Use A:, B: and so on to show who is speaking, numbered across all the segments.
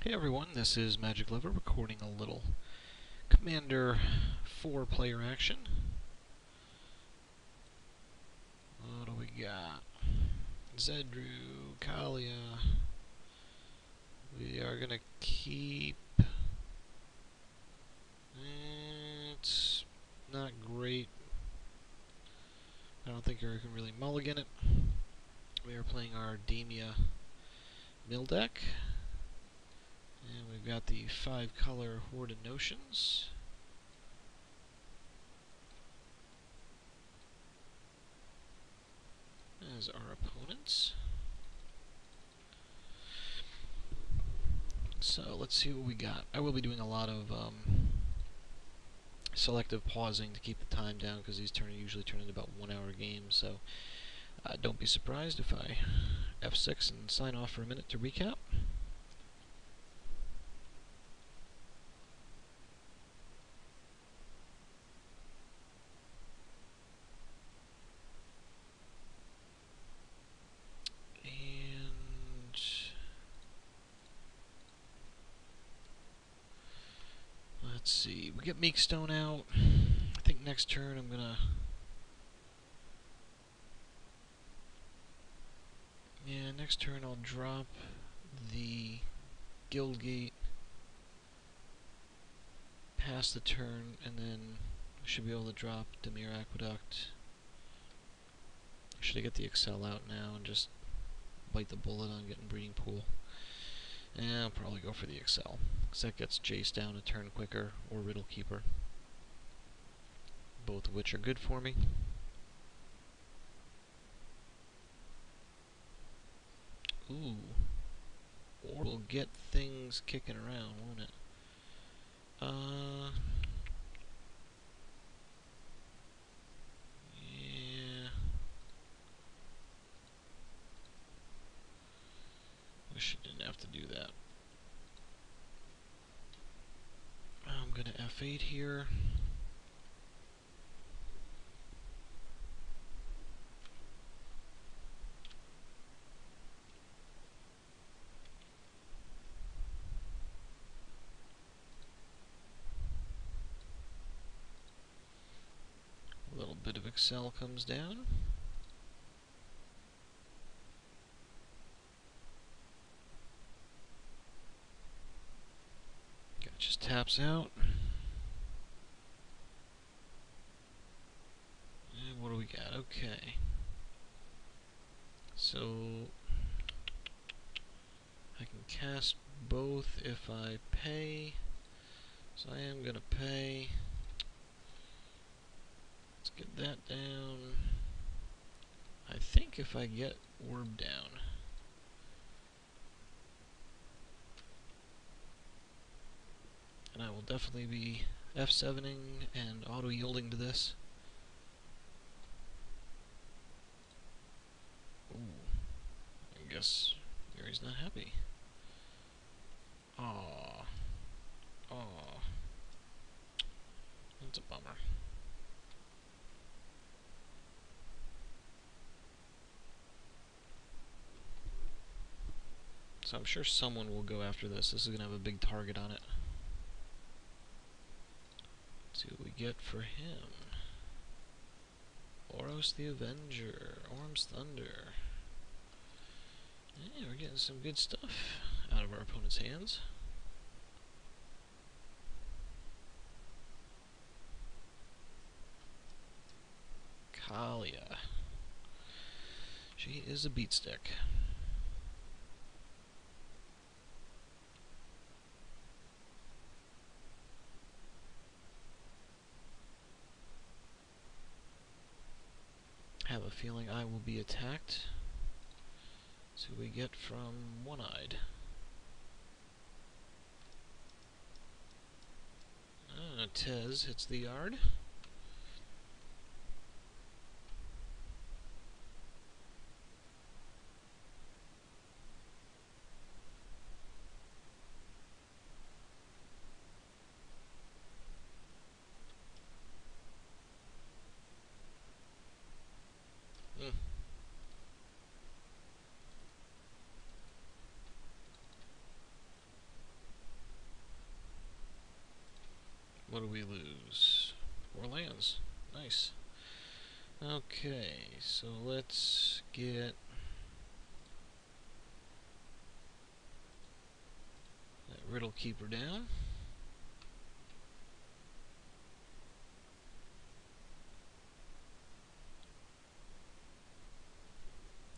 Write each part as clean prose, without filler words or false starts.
A: Hey everyone, this is Magic Lover recording a little Commander 4 player action. What do we got? Zedru, Kalia. We are gonna keep. It's not great. I don't think I can really mulligan it. We are playing our Damia mill deck. And we've got the 5-color Horde of Notions. As our opponents. So let's see what we got. I will be doing a lot of selective pausing to keep the time down because these usually turn into about 1-hour games. So don't be surprised if I F6 and sign off for a minute to recap. Let's see, we get Meekstone out. I think next turn I'm gonna... Yeah, next turn I'll drop the Guildgate, pass the turn, and then I should be able to drop Damia Aqueduct. Should I get the Excel out now and just bite the bullet on getting Breeding Pool? And I'll probably go for the Excel, because that gets Jace down a turn quicker, or Riddle Keeper. Both of which are good for me. Ooh. Or we'll get things kicking around, won't it? Yeah. Wish I didn't have to do that. I'm gonna F8 here. A little bit of Excel comes down. Just taps out. And what do we got? Okay. So I can cast both if I pay. So I am gonna pay. Let's get that down. I think if I get Orb down, and I will definitely be F7ing and auto-yielding to this. Ooh. I guess Gary's not happy. Aww. Aww. That's a bummer. So I'm sure someone will go after this. This is going to have a big target on it. Let's see what we get for him. Oros the Avenger. Orm's Thunder. Yeah, we're getting some good stuff out of our opponent's hands. Kalia. She is a beatstick. I have a feeling I will be attacked. See what we get from One-Eyed. Tez hits the yard. What do we lose? 4 lands. Nice. Okay, so let's get that Riddle Keeper down.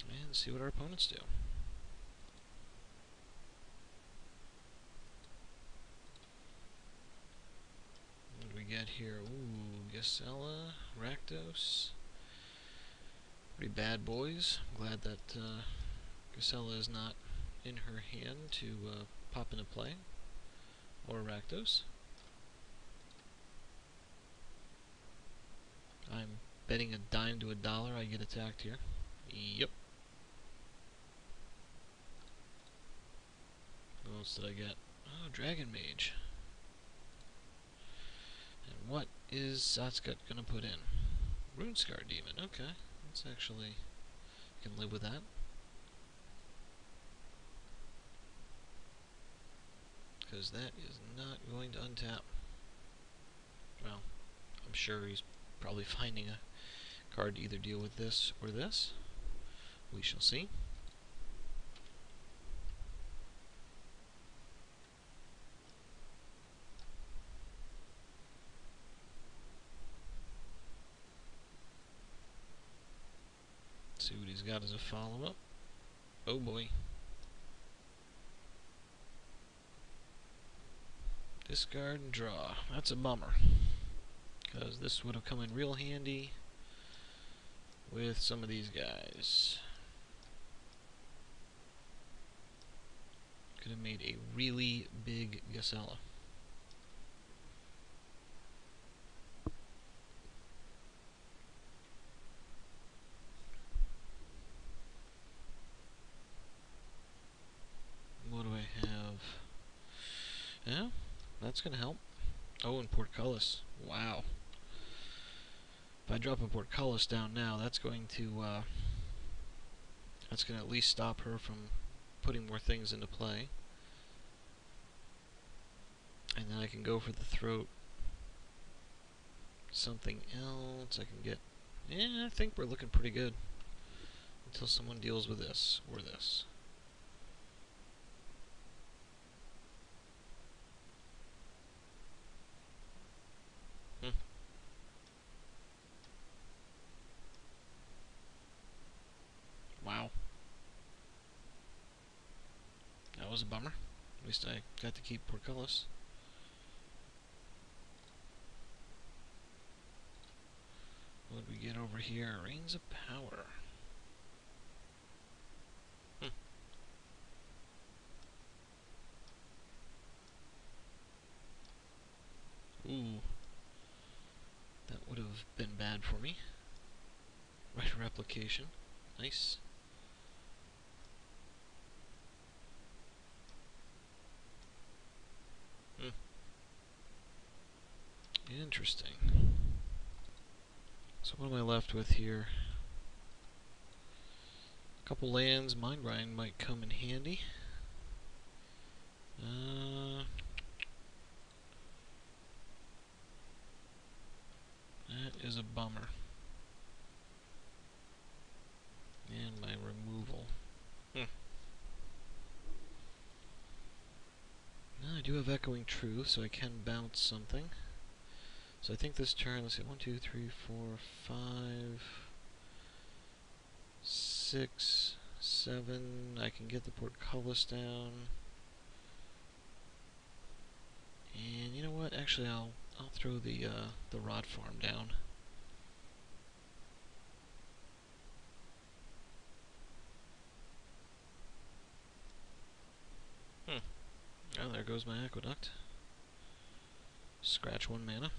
A: And see what our opponents do. What do we get here? Ooh, Gisela, Rakdos. Pretty bad boys. I'm glad that Gisela is not in her hand to pop into play. Or Rakdos. I'm betting a dime to a dollar I get attacked here. Yep. What else did I get? Oh, Dragon Mage. And what is Satsugat gonna put in? Runescar Demon. Okay, that's actually, I can live with that. Because that is not going to untap. Well, I'm sure he's probably finding a card to either deal with this or this. We shall see. See what he's got as a follow-up. Oh boy. Discard and draw. That's a bummer. Because this would have come in real handy with some of these guys. Could have made a really big Gisela. What do I have? Yeah, that's going to help. Oh, and Portcullis. Wow. If I drop a Portcullis down now, that's going to at least stop her from putting more things into play. And then I can go for the throat. Something else I can get. Yeah, I think we're looking pretty good. Until someone deals with this or this. Wow. That was a bummer. At least I got to keep Portcullis. What do we get over here? Reigns of Power. Ooh. That would have been bad for me. Right, replication. Nice. Interesting. So what am I left with here? A couple lands. Mindrind might come in handy. That is a bummer. And my removal. I do have Echoing Truth, so I can bounce something. So I think this turn, let's see, 1, 2, 3, 4, 5, 6, 7. I can get the Portcullis down. And you know what? Actually, I'll throw the Rod Farm down. Oh, there goes my Aqueduct. Scratch 1 mana.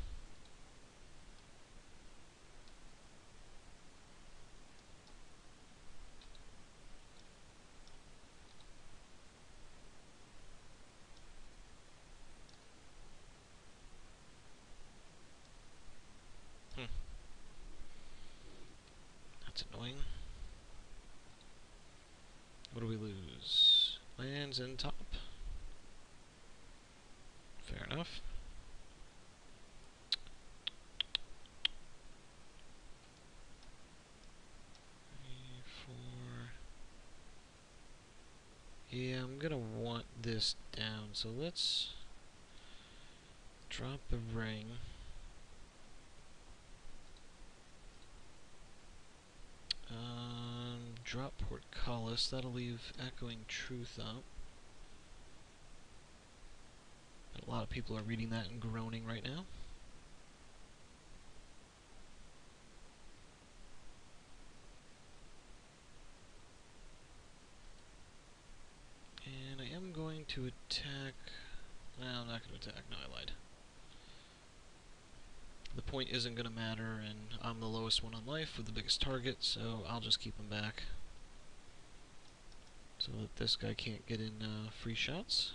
A: That's annoying. What do we lose? Lands in top. Fair enough. this down. So let's drop a ring. Drop Portcullis. That'll leave Echoing Truth up. A lot of people are reading that and groaning right now. And I am going to attack... No, I'm not going to attack. No, I lied. The point isn't going to matter, and I'm the lowest one on life with the biggest target, so I'll just keep him back. So that this guy can't get in free shots.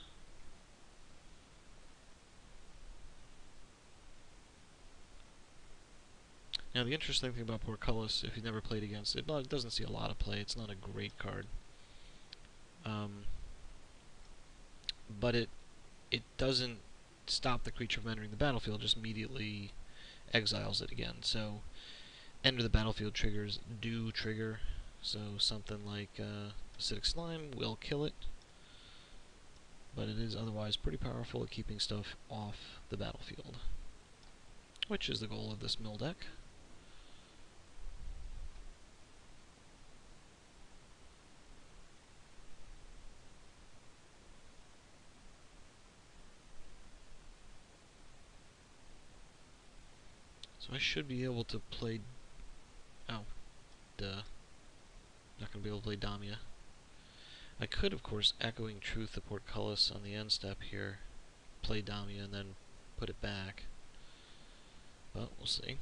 A: Now the interesting thing about Portcullis, if you've never played against it, well, it doesn't see a lot of play, it's not a great card. But it doesn't stop the creature from entering the battlefield, just immediately exiles it again. So enter the battlefield triggers do trigger, so something like Acidic Slime will kill it, but it is otherwise pretty powerful at keeping stuff off the battlefield, which is the goal of this mill deck. So I should be able to play... Oh, duh. Not going to be able to play Damia. I could, of course, Echoing Truth the Portcullis on the end step here, play Damia, and then put it back. But we'll see.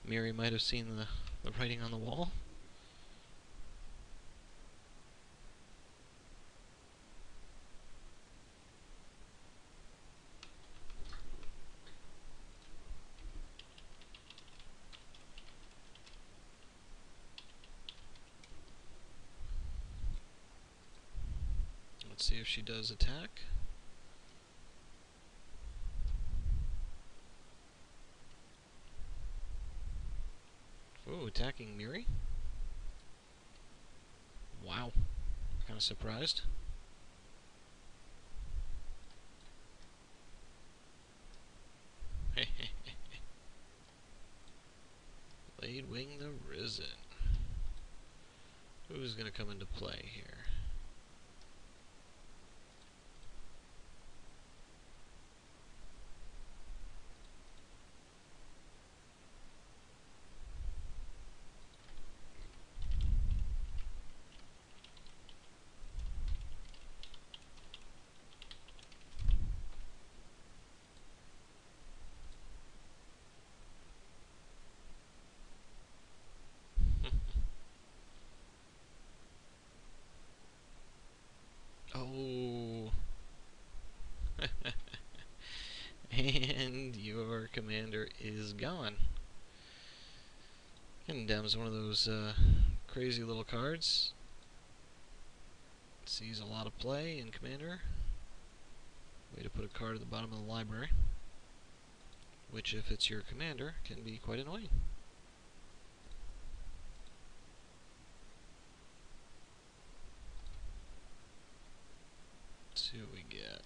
A: Miri might have seen the writing on the wall. Let's see if she does attack. Ooh, attacking Miri? Wow. Kind of surprised. Blade Wing the Risen. Who's going to come into play here? Oh. And your commander is gone. Condemns one of those crazy little cards. Sees a lot of play in Commander. Way to put a card at the bottom of the library. Which, if it's your commander, can be quite annoying. Let's see what we get.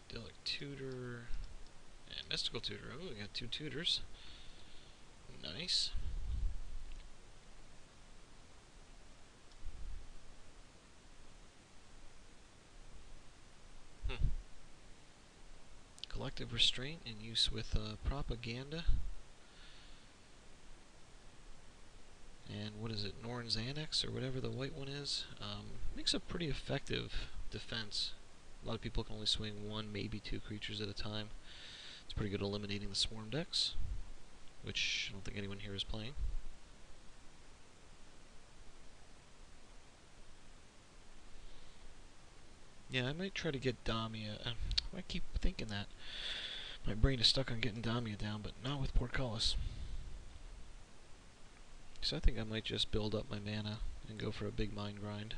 A: Idyllic Tutor and Mystical Tutor. Oh, we got two tutors. Nice. Collective Restraint in use with Propaganda. And what is it, Norn's Annex, or whatever the white one is? Makes a pretty effective defense. A lot of people can only swing one, maybe two creatures at a time. It's pretty good at eliminating the swarm decks, which I don't think anyone here is playing. Yeah, I might try to get Damia. I keep thinking that. My brain is stuck on getting Damia down, but not with Portcullis. So I think I might just build up my mana and go for a big mind grind.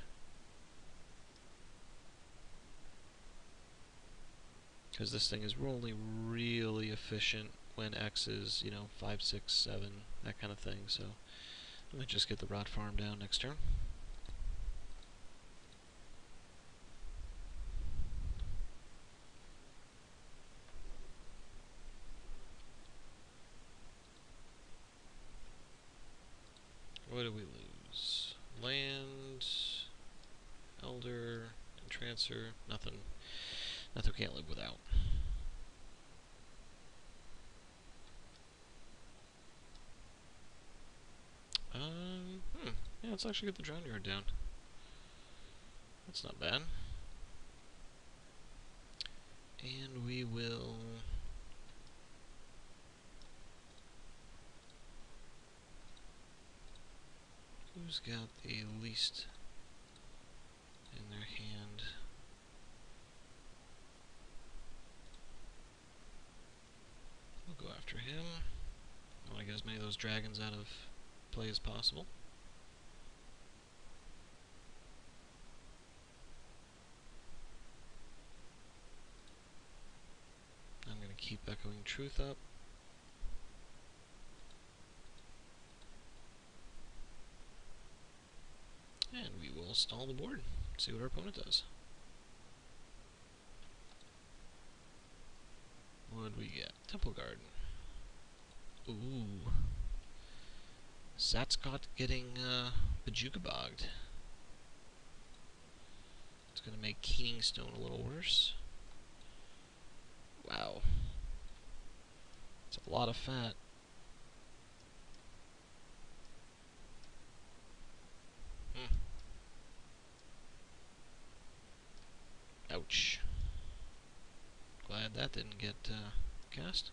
A: Because this thing is only really efficient when X is, 5, 6, 7, that kind of thing. So I might just get the rot farm down next turn. What do we lose? Land, Elder, Entrancer, nothing. Nothing we can't live without. Yeah, let's actually get the Drown Yard down. That's not bad. And we will... Who's got the least in their hand? We'll go after him. I want to get as many of those dragons out of play as possible. I'm going to keep Echoing Truth up. And we will stall the board, see what our opponent does. What do we get? Temple Garden. Ooh. Satscott getting Bajugabogged. It's going to make Keening Stone a little worse. Wow. It's a lot of fat. Ouch. Glad that didn't get cast.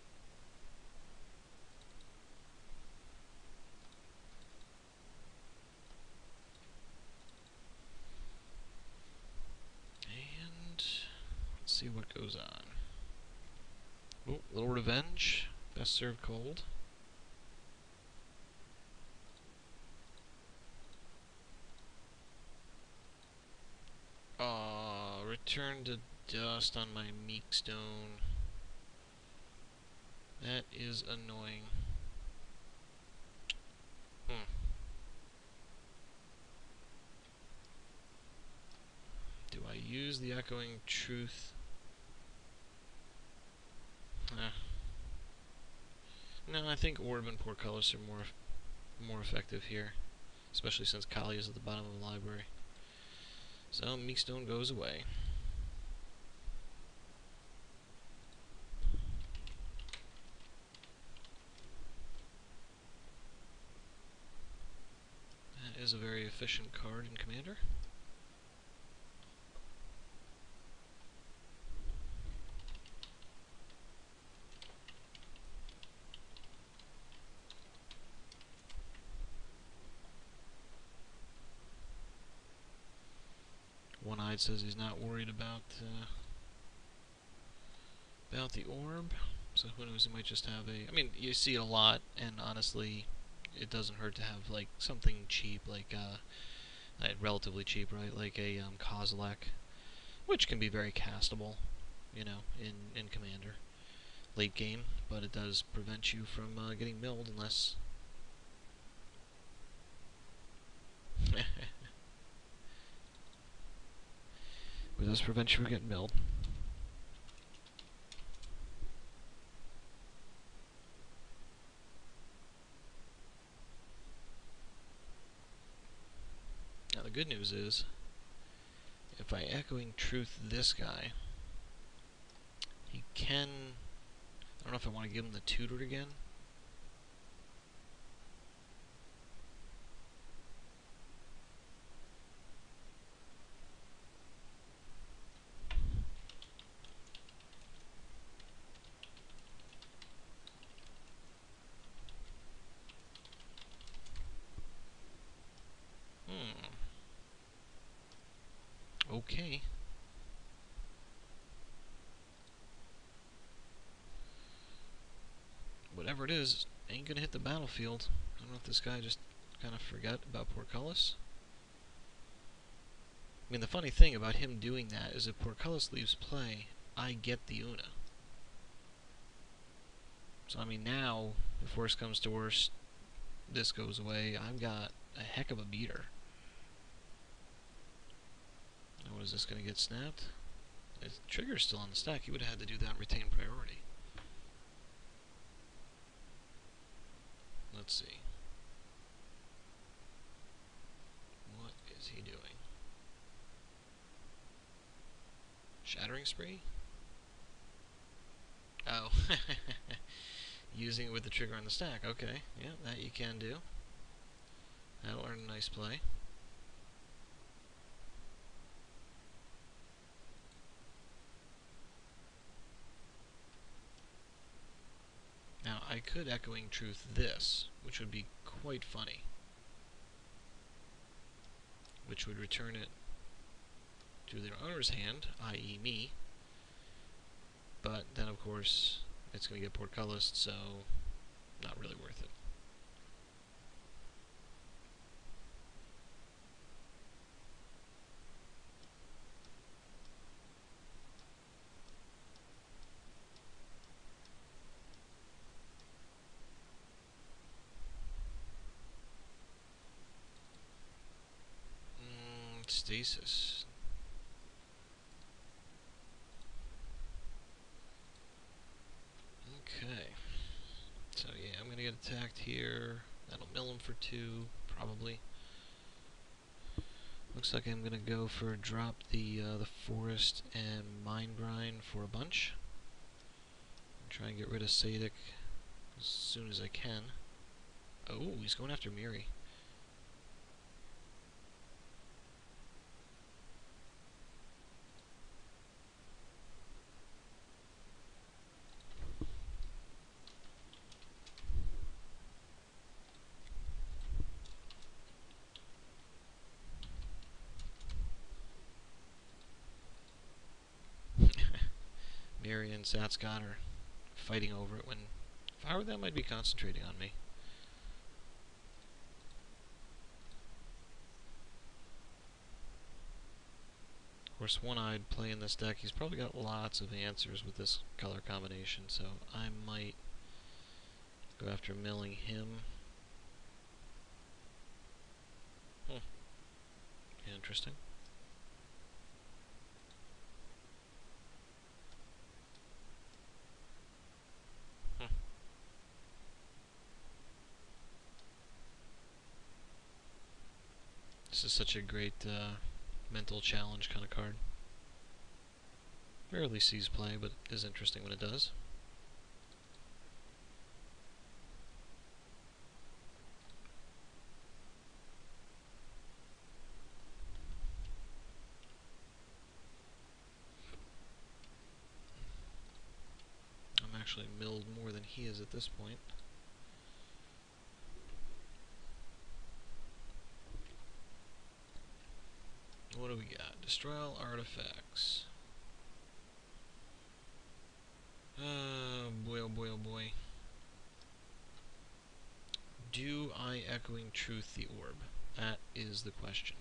A: And let's see what goes on. Oh, little revenge. Best served cold. Return to dust on my Meek Stone. That is annoying. Do I use the Echoing Truth? No, I think Orb and Portcullis are more effective here, especially since Kalia is at the bottom of the library. So Meek Stone goes away. That is a very efficient card in Commander. One-Eyed says he's not worried about the orb, so who knows, he might just have a... I mean, you see it a lot, and honestly, it doesn't hurt to have, like, something cheap, like, relatively cheap, right, like a Kozilek, which can be very castable, in Commander, late game, but it does prevent you from getting milled, unless... It does prevent you from getting milled. Now the good news is, if I Echoing Truth this guy, he can... I don't know if I want to give him the Tutored again. Okay. Whatever it is, ain't gonna hit the battlefield. I don't know if this guy just kind of forget about Portcullis. I mean, the funny thing about him doing that is if Portcullis leaves play, I get the Una. So, I mean, now, if worst comes to worst, this goes away, I've got a heck of a beater. Now, what is this going to get snapped? The trigger's still on the stack. He would have had to do that and retain priority. Let's see. What is he doing? Shattering Spree? Oh. Using it with the trigger on the stack. Okay. Yeah, that you can do. That'll earn a nice play. Now, I could Echoing Truth this, which would be quite funny. Which would return it to their owner's hand, i.e. me. But then, of course, it's going to get Portcullis, so not really worth it. Stasis. Okay. So yeah, I'm gonna get attacked here. That'll mill him for 2, probably. Looks like I'm gonna go for drop the forest and mine grind for a bunch. Try and get rid of Sadic as soon as I can. Oh, he's going after Miri. Miri and Satscott are fighting over it when, if I were them, I'd be concentrating on me. Of course, One-Eyed playing this deck, he's probably got lots of answers with this color combination, so I might go after milling him. Interesting. This is such a great mental challenge kind of card. Rarely sees play, but is interesting when it does. I'm actually milled more than he is at this point. What do we got? Destroy all artifacts. Boy, oh boy, oh boy. Do I Echoing Truth the orb? That is the question.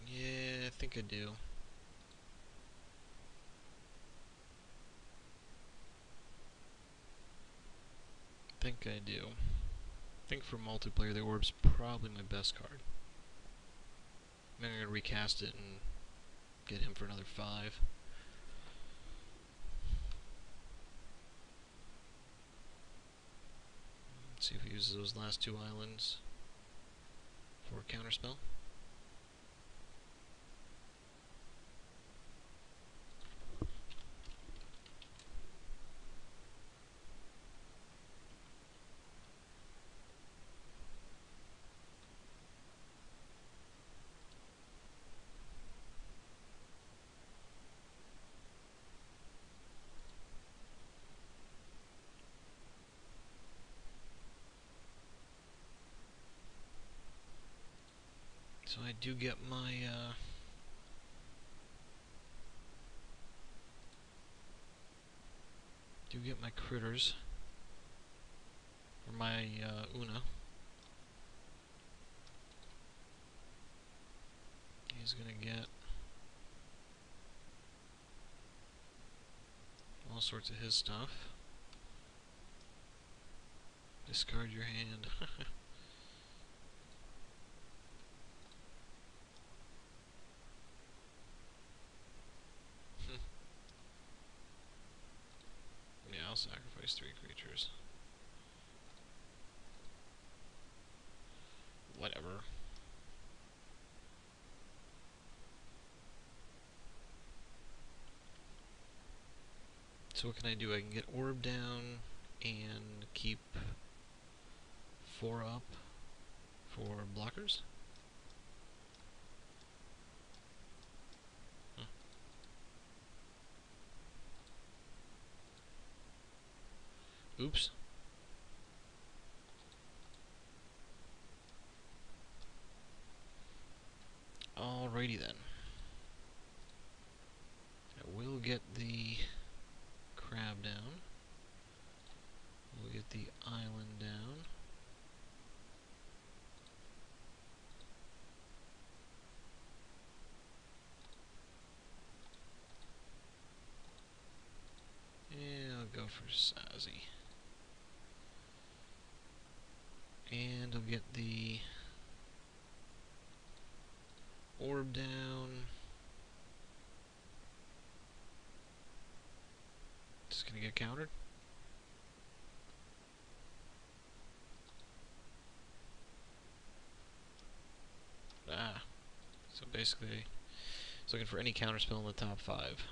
A: Yeah, I think I do. I think I do. I think for multiplayer, the orb's probably my best card. I'm going to recast it and get him for another 5. Let's see if he uses those last 2 islands for a counterspell. So I do get my critters. or my Una. He's gonna get all sorts of his stuff. Discard your hand. Yeah, I'll sacrifice 3 creatures. Whatever. So what can I do? I can get Orb down and keep 4 up for blockers. Huh. Oops. Alrighty then. I will get the crab down. We'll get the island down. And I'll go for Sassy. And I'll get the orb down. Just gonna get countered. Ah. So basically, he's looking for any counterspell in the top 5.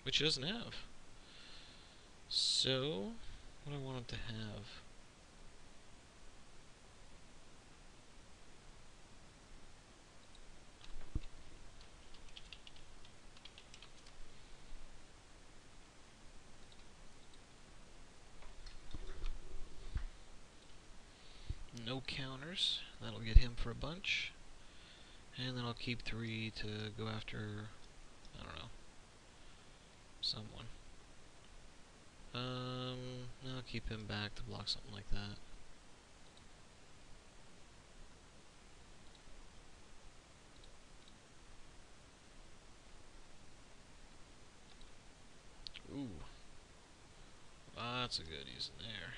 A: Which he doesn't have. So, what do I want him to have? No counters. That'll get him for a bunch. And then I'll keep 3 to go after, I don't know, someone. I'll keep him back to block something like that. Ooh. Lots of goodies in there.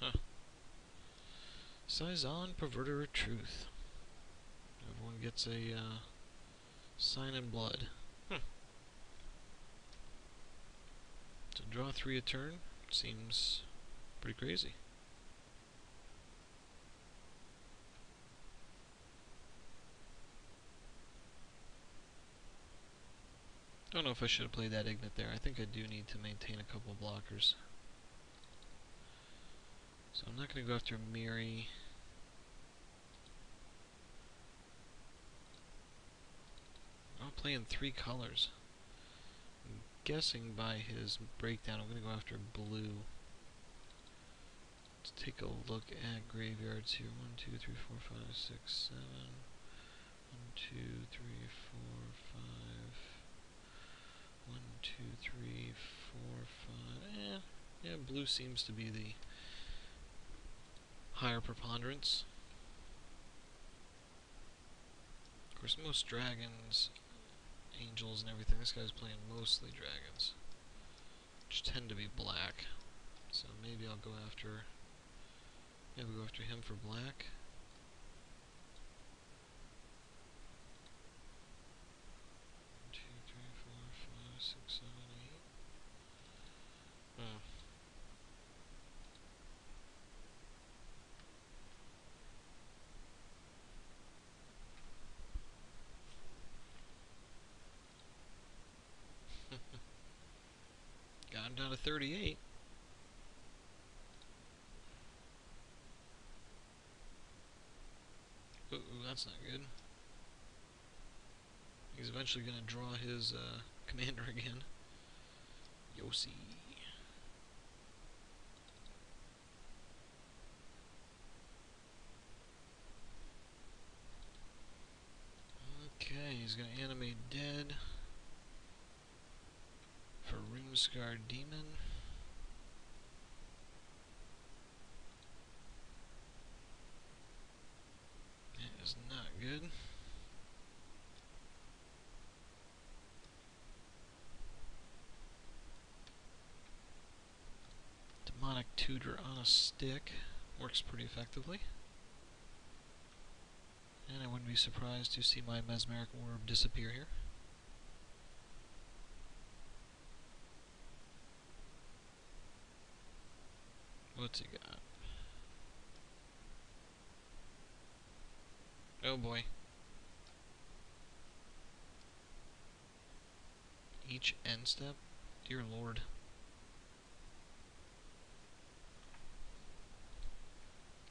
A: Huh. Saison, Perverter of Truth. Everyone gets a sign in blood. To draw 3 a turn seems pretty crazy. Don't know if I should have played that Ignite there. I think I do need to maintain a couple of blockers. So I'm not going to go after Miri. I'm playing 3 colors. I'm guessing by his breakdown I'm going to go after blue. Let's take a look at graveyards here. 1, 2, 3, 4, 5, 6, 7. 1, 2, 3, 4, 5. 1, 2, 3, 4, 5. Yeah, blue seems to be the higher preponderance. Of course, most dragons, angels, and everything. This guy's playing mostly dragons, which tend to be black. So maybe I'll go after. Yeah, we'll go after him for black. Got him down to 38. Ooh, that's not good. He's eventually going to draw his commander again. Yossi. Okay, he's going to animate dead for Rimscar Demon. Tutor on a stick. Works pretty effectively. And I wouldn't be surprised to see my Mesmeric Orb disappear here. What's he got? Oh boy. Each end step? Dear Lord.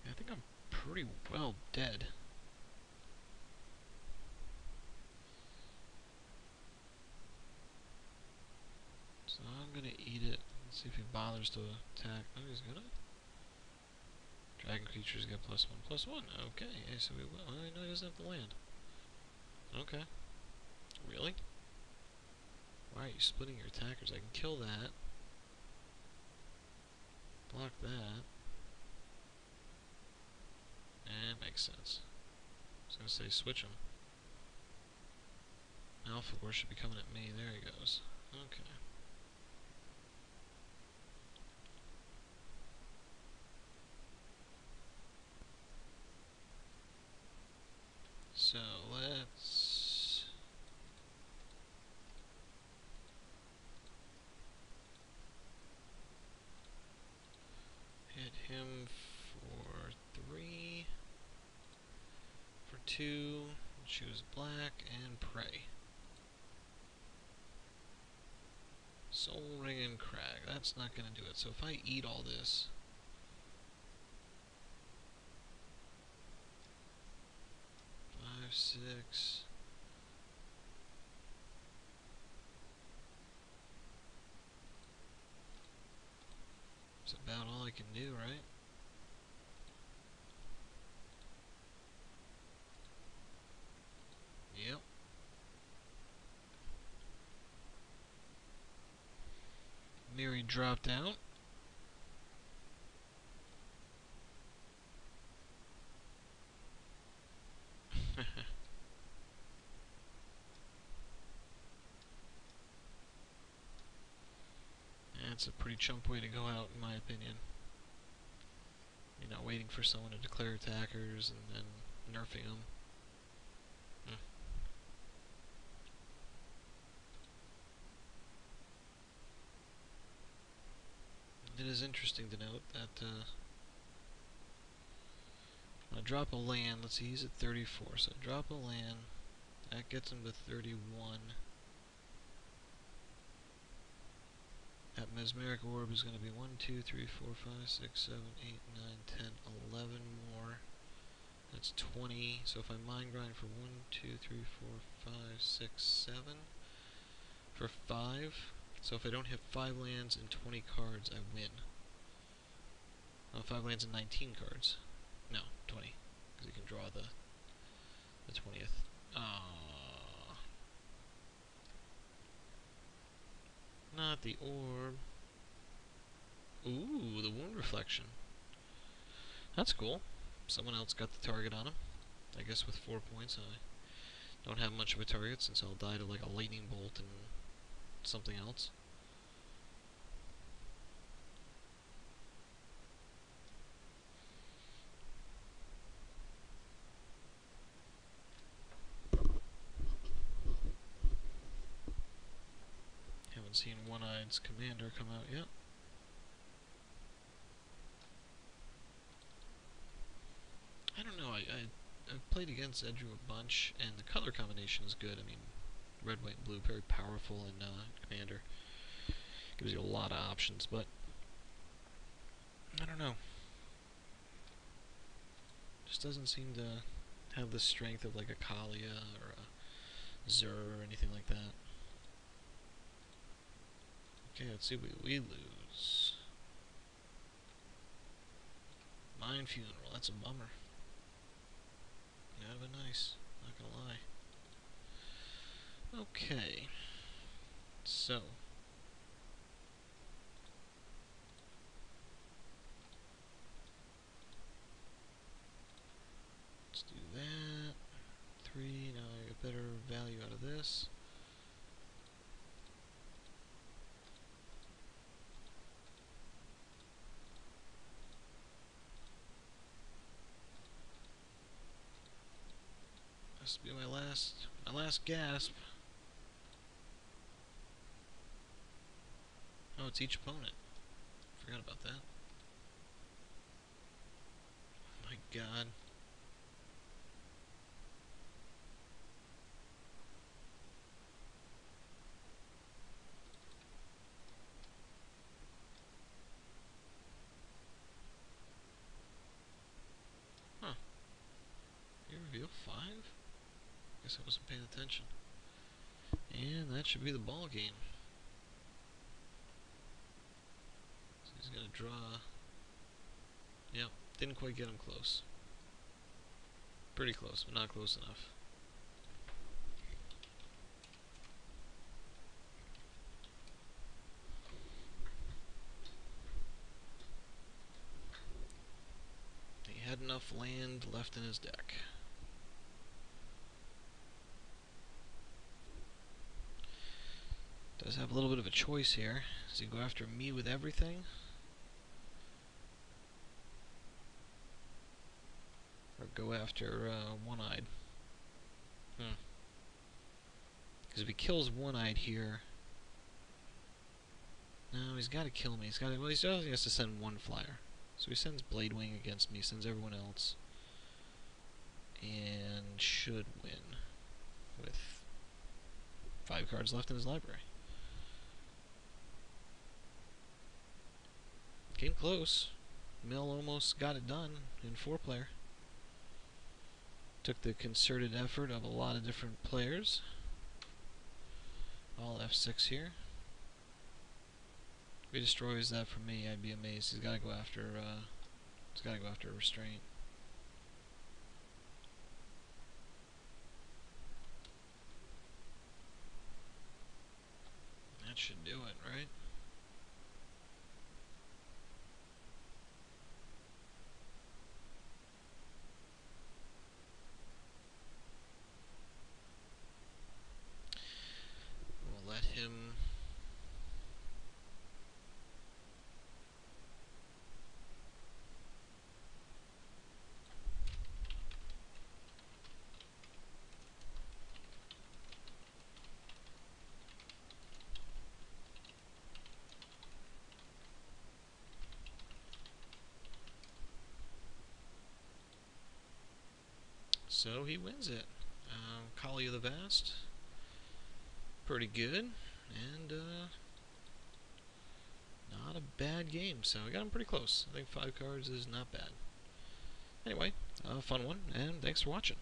A: I think I'm pretty well dead. So I'm gonna eat it. Let's see if he bothers to attack. Oh, he's gonna? Dragon creatures get +1/+1. Okay, yeah, so we will. Oh, no, he doesn't have the land. Okay. Really? Why are you splitting your attackers? I can kill that. Block that. And makes sense. I was gonna say switch him. Alpha War should be coming at me. There he goes. Okay. So let's hit him for 3, for 2, choose black, and pray. Soul Ring and Crag. That's not going to do it. So if I eat all this, five, 6. That's about all I can do, right? Yep. Miri dropped out. That's a pretty chump way to go out, in my opinion. You're not waiting for someone to declare attackers and then nerfing them. It is interesting to note that when I drop a land, let's see, he's at 34, so I drop a land, that gets him to 31. That Mesmeric Orb is going to be 1, 2, 3, 4, 5, 6, 7, 8, 9, 10, 11 more. That's 20. So if I mind grind for 1, 2, 3, 4, 5, 6, 7, for 5. So if I don't hit 5 lands and 20 cards, I win. Oh, 5 lands and 19 cards. No, 20. Because you can draw the 20th. Not the orb. Ooh, the wound reflection. That's cool. Someone else got the target on him. I guess with 4 points, I don't have much of a target since I'll die to like a lightning bolt and something else. Haven't seen One-Eye's Commander come out yet. I don't know, I've played against Edru a bunch, and the color combination is good. I mean, red, white, and blue, very powerful in Commander. Gives you a lot of options, but I don't know. Just doesn't seem to have the strength of like a Kalia or a Zur or anything like that. Okay, let's see what we lose. Mind Funeral, that's a bummer. That would have been nice, not gonna lie. Okay, so let's do that. 3, now I get better value out of this. This will be my last gasp. Oh, it's each opponent. Forgot about that. My God. Huh. You reveal 5? Guess I wasn't paying attention. And that should be the ball game. So he's gonna draw. Yep, didn't quite get him close. Pretty close, but not close enough. He had enough land left in his deck. Does have a little bit of a choice here. Does he go after me with everything? Or go after One-Eyed? Because if he kills One-Eyed here... No, he's got to kill me. Well, he still has to send one flyer. So he sends Bladewing against me, sends everyone else. And should win. With 5 cards left in his library. Came close. Mill almost got it done in 4-player. Took the concerted effort of a lot of different players. All F6 here. If he destroys that for me, I'd be amazed. He's got to go after. He's got to go after a restraint. That should do it, right? We'll let him. So he wins it. Kalia the Vast. Pretty good. And not a bad game. So I got him pretty close. I think 5 cards is not bad. Anyway, fun one, and thanks for watching.